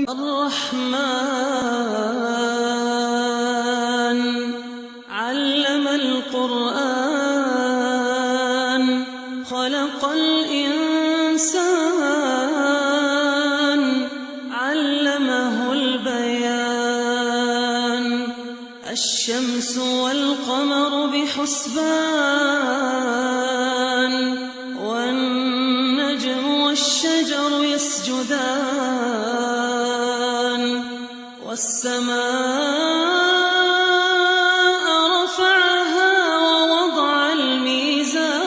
الرحمن علم القرآن خلق الإنسان علمه البيان الشمس والقمر بحسبان والنجم والشجر يسجدان والسماء رفعها ووضع الميزان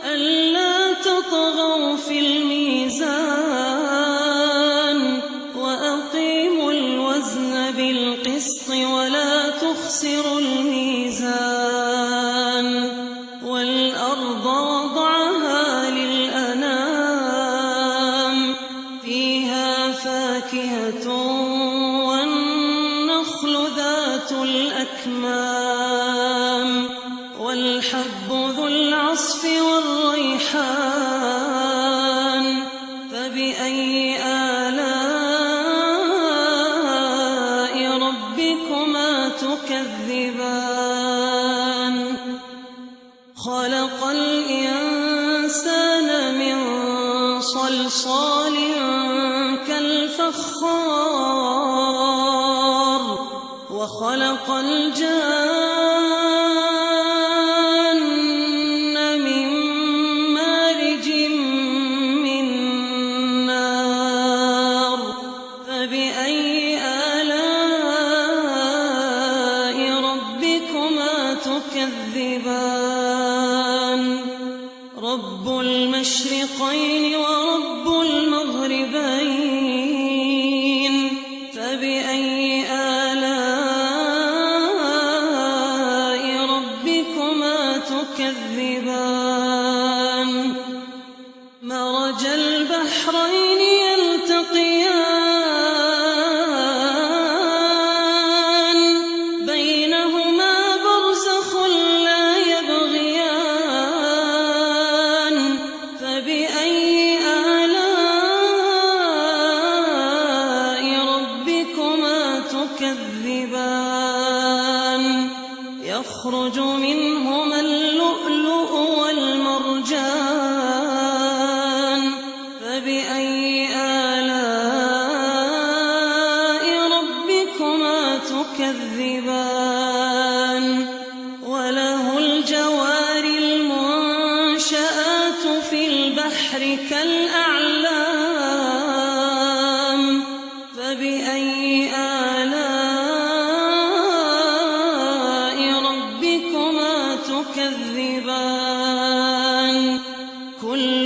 ألا تطغوا في الميزان وأقيموا الوزن بالقسط ولا تخسروا الميزان والأرض وضعها للأنام فيها فاكهة والنخل ذات الأكمام والحب ذو العصف والريحان فبأي آلاء ربكما تكذبان خلق الإنسان من صلصال كالفخار وخلق الجان من مارج من نار فبأي آلاء ربكما تكذبان رب المشرقين ورب المغربين فبأي آلاء ربكما تكذبان مرج البحرين يلتقيان بينهما برزخ لا يبغيان فبأي آلاء ربكما تكذبان يخرج منهما اللؤلؤ والمرجان فبأي آلاء ربكما تكذبان وله الجوار المنشآت في البحر كالأعلام فبأي آلاء ربكما تكذبان كل